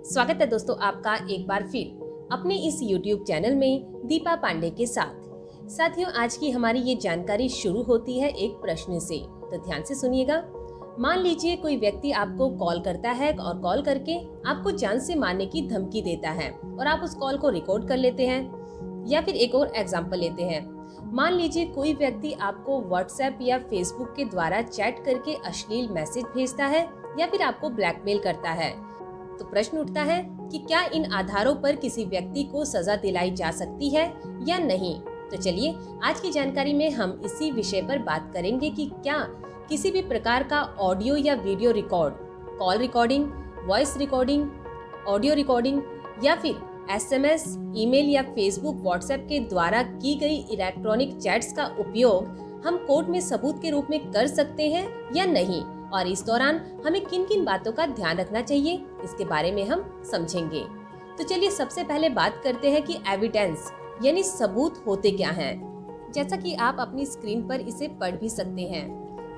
स्वागत है दोस्तों आपका एक बार फिर अपने इस YouTube चैनल में दीपा पांडे के साथ। साथियों, आज की हमारी ये जानकारी शुरू होती है एक प्रश्न से, तो ध्यान से सुनिएगा। मान लीजिए कोई व्यक्ति आपको कॉल करता है और कॉल करके आपको जान से मारने की धमकी देता है और आप उस कॉल को रिकॉर्ड कर लेते हैं। या फिर एक और एग्जाम्पल लेते हैं। मान लीजिए कोई व्यक्ति आपको व्हाट्सएप या फेसबुक के द्वारा चैट करके अश्लील मैसेज भेजता है या फिर आपको ब्लैकमेल करता है। तो प्रश्न उठता है कि क्या इन आधारों पर किसी व्यक्ति को सजा दिलाई जा सकती है या नहीं। तो चलिए आज की जानकारी में हम इसी विषय पर बात करेंगे कि क्या किसी भी प्रकार का ऑडियो या video record, call recording, voice recording, audio recording या फिर SMS, ईमेल या फेसबुक, व्हाट्सएप के द्वारा की गई इलेक्ट्रॉनिक चैट्स का उपयोग हम कोर्ट में सबूत के रूप में कर सकते हैं या नहीं, और इस दौरान हमें किन किन बातों का ध्यान रखना चाहिए, इसके बारे में हम समझेंगे। तो चलिए सबसे पहले बात करते हैं कि एविडेंस यानी सबूत होते क्या हैं। जैसा कि आप अपनी स्क्रीन पर इसे पढ़ भी सकते हैं।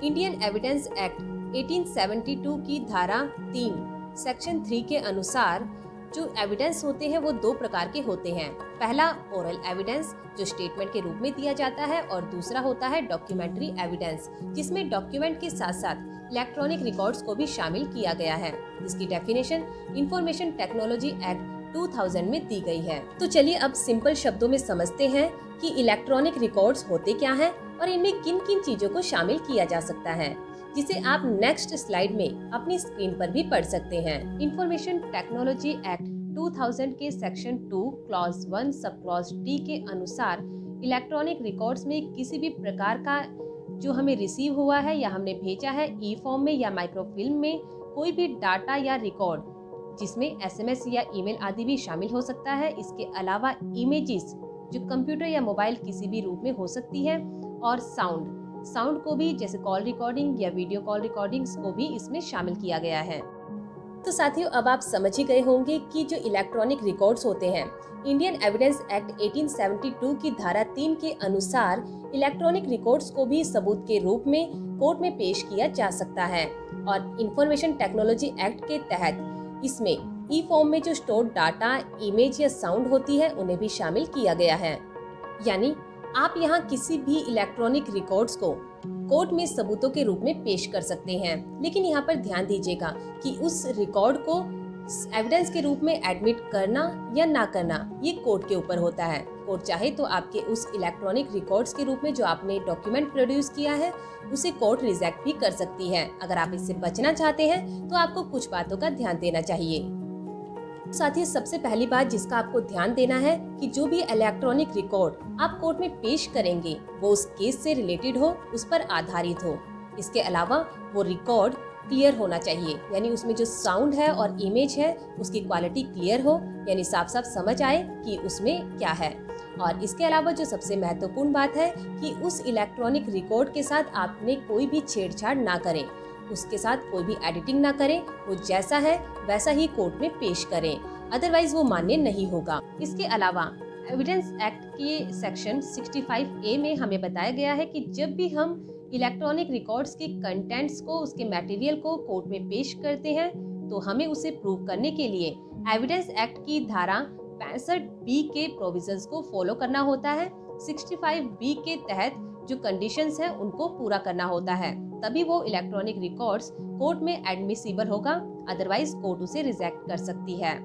इंडियन एविडेंस एक्ट 1872 की धारा 3 सेक्शन 3 के अनुसार जो एविडेंस होते हैं वो दो प्रकार के होते हैं। पहला ओरल एविडेंस जो स्टेटमेंट के रूप में दिया जाता है, और दूसरा होता है डॉक्यूमेंट्री एविडेंस जिसमें डॉक्यूमेंट के साथ साथ इलेक्ट्रॉनिक रिकॉर्ड्स को भी शामिल किया गया है। इसकी डेफिनेशन इंफॉर्मेशन टेक्नोलॉजी एक्ट 2000 में दी गई है। तो चलिए अब सिंपल शब्दों में समझते हैं कि इलेक्ट्रॉनिक रिकॉर्ड्स होते क्या हैं और इनमें किन किन चीजों को शामिल किया जा सकता है, जिसे आप नेक्स्ट स्लाइड में अपनी स्क्रीन पर भी पढ़ सकते हैं। इंफॉर्मेशन टेक्नोलॉजी एक्ट 2000 के section 2 clause 1 sub clause D के अनुसार इलेक्ट्रॉनिक रिकॉर्ड्स में किसी भी प्रकार का जो हमें रिसीव हुआ है या हमने भेजा है ई फॉर्म में या माइक्रोफिल्म में कोई भी डाटा या रिकॉर्ड जिसमें SMS या ईमेल आदि भी शामिल हो सकता है। इसके अलावा इमेजेस जो कंप्यूटर या मोबाइल किसी भी रूप में हो सकती है, और साउंड को भी, जैसे कॉल रिकॉर्डिंग या वीडियो कॉल रिकॉर्डिंग्स को भी इसमें शामिल किया गया है। तो साथियों अब आप समझ ही गए होंगे कि जो इलेक्ट्रॉनिक रिकॉर्ड्स होते हैं, इंडियन एविडेंस एक्ट 1872 की धारा 3 के अनुसार इलेक्ट्रॉनिक रिकॉर्ड्स को भी सबूत के रूप में कोर्ट में पेश किया जा सकता है, और इंफॉर्मेशन टेक्नोलॉजी एक्ट के तहत इसमें ई फॉर्म में जो स्टोर्ड डाटा, इमेज या साउंड होती है उन्हें भी शामिल किया गया है। यानी आप यहाँ किसी भी इलेक्ट्रॉनिक रिकॉर्ड्स को कोर्ट में सबूतों के रूप में पेश कर सकते हैं, लेकिन यहाँ पर ध्यान दीजिएगा कि उस रिकॉर्ड को एविडेंस के रूप में एडमिट करना या ना करना ये कोर्ट के ऊपर होता है। कोर्ट चाहे तो आपके उस इलेक्ट्रॉनिक रिकॉर्ड्स के रूप में जो आपने डॉक्यूमेंट प्रोड्यूस किया है उसे कोर्ट रिजेक्ट भी कर सकती है। अगर आप इससे बचना चाहते हैं तो आपको कुछ बातों का ध्यान देना चाहिए। साथ ही सबसे पहली बात जिसका आपको ध्यान देना है कि जो भी इलेक्ट्रॉनिक रिकॉर्ड आप कोर्ट में पेश करेंगे वो उस केस से रिलेटेड हो, उस पर आधारित हो। इसके अलावा वो रिकॉर्ड क्लियर होना चाहिए, यानी उसमें जो साउंड है और इमेज है उसकी क्वालिटी क्लियर हो, यानी साफ साफ समझ आए कि उसमें क्या है। और इसके अलावा जो सबसे महत्वपूर्ण बात है कि उस इलेक्ट्रॉनिक रिकॉर्ड के साथ आपने कोई भी छेड़छाड़ ना करें, उसके साथ कोई भी एडिटिंग ना करें, वो जैसा है वैसा ही कोर्ट में पेश करें, अदरवाइज वो मान्य नहीं होगा। इसके अलावा एविडेंस एक्ट के सेक्शन 65A में हमें बताया गया है कि जब भी हम इलेक्ट्रॉनिक रिकॉर्ड्स के कंटेंट्स को, उसके मटेरियल को कोर्ट में पेश करते हैं तो हमें उसे प्रूव करने के लिए एविडेंस एक्ट की धारा 65B के प्रोविजंस को फॉलो करना होता है। 65B के तहत जो कंडीशंस हैं उनको पूरा करना होता है, तभी वो इलेक्ट्रॉनिक रिकॉर्ड्स कोर्ट में एडमिसिबल होगा, अदरवाइज कोर्ट उसे रिजेक्ट कर सकती है।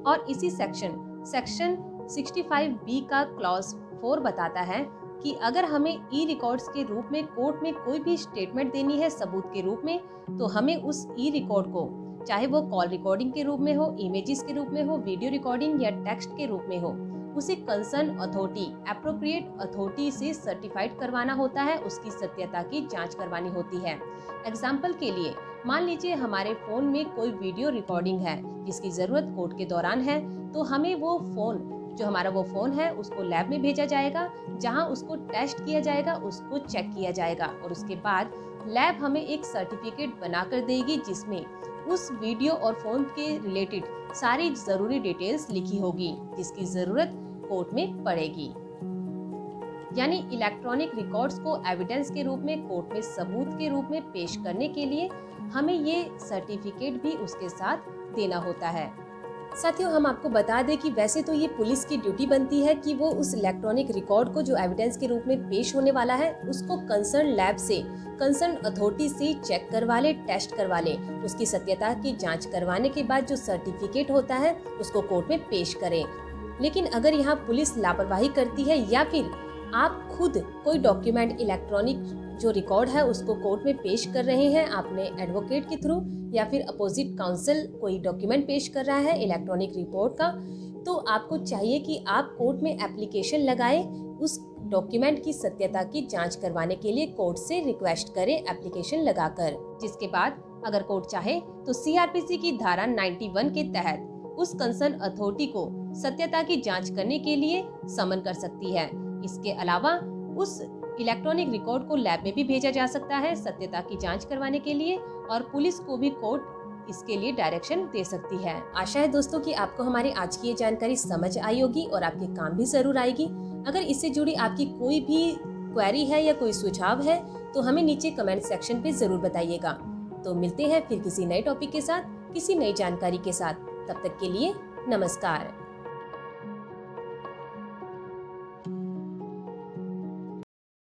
और इसी सेक्शन 65B का क्लॉज 4 बताता है कि अगर हमें ई रिकॉर्ड्स के रूप में कोर्ट में कोई भी स्टेटमेंट देनी है सबूत के रूप में, तो हमें उस ई रिकॉर्ड को, चाहे वो कॉल रिकॉर्डिंग के रूप में हो, इमेजेस के रूप में हो, वीडियो रिकॉर्डिंग या टेक्स्ट के रूप में हो, उसे कंसर्न अथॉरिटी, एप्रोप्रिएट अथॉरिटी से सर्टिफाइड करवाना होता है, उसकी सत्यता की जांच करवानी होती है। एग्जाम्पल के लिए मान लीजिए हमारे फोन में कोई वीडियो रिकॉर्डिंग है जिसकी जरूरत कोर्ट के दौरान है, तो हमें वो फोन है उसको लैब में भेजा जाएगा, जहां उसको टेस्ट किया जाएगा, उसको चेक किया जाएगा, और उसके बाद लैब हमें एक सर्टिफिकेट बनाकर देगी जिसमें उस वीडियो और फोन के रिलेटेड सारी जरूरी डिटेल्स लिखी होगी जिसकी जरूरत कोर्ट में पड़ेगी। यानी इलेक्ट्रॉनिक रिकॉर्ड्स को एविडेंस के रूप में कोर्ट में सबूत के रूप में पेश करने के लिए हमें ये सर्टिफिकेट भी उसके साथ देना होता है। साथियों, हम आपको बता दें कि वैसे तो ये पुलिस की ड्यूटी बनती है कि वो उस इलेक्ट्रॉनिक रिकॉर्ड को जो एविडेंस के रूप में पेश होने वाला है उसको कंसर्न लैब से, कंसर्न अथॉरिटी से चेक करवा ले, टेस्ट करवा ले, उसकी सत्यता की जांच करवाने के बाद जो सर्टिफिकेट होता है उसको कोर्ट में पेश करें। लेकिन अगर यहाँ पुलिस लापरवाही करती है या फिर आप खुद कोई डॉक्यूमेंट इलेक्ट्रॉनिक जो रिकॉर्ड है उसको कोर्ट में पेश कर रहे हैं अपने एडवोकेट के थ्रू, या फिर अपोजिट काउंसिल कोई डॉक्यूमेंट पेश कर रहा है इलेक्ट्रॉनिक रिपोर्ट का, तो आपको चाहिए कि आप कोर्ट में एप्लीकेशन लगाएं, उस डॉक्यूमेंट की सत्यता की जांच करवाने के लिए कोर्ट से रिक्वेस्ट करें एप्लीकेशन लगाकर। जिसके बाद अगर कोर्ट चाहे तो सीआरपीसी की धारा 91 के तहत उस कंसर्न अथॉरिटी को सत्यता की जांच करने के लिए समन कर सकती है। इसके अलावा उस इलेक्ट्रॉनिक रिकॉर्ड को लैब में भी भेजा जा सकता है सत्यता की जांच करवाने के लिए, और पुलिस को भी कोर्ट इसके लिए डायरेक्शन दे सकती है। आशा है दोस्तों कि आपको हमारी आज की ये जानकारी समझ आई होगी और आपके काम भी जरूर आएगी। अगर इससे जुड़ी आपकी कोई भी क्वेरी है या कोई सुझाव है तो हमें नीचे कमेंट सेक्शन पे जरूर बताइएगा। तो मिलते हैं फिर किसी नए टॉपिक के साथ, किसी नई जानकारी के साथ। तब तक के लिए नमस्कार।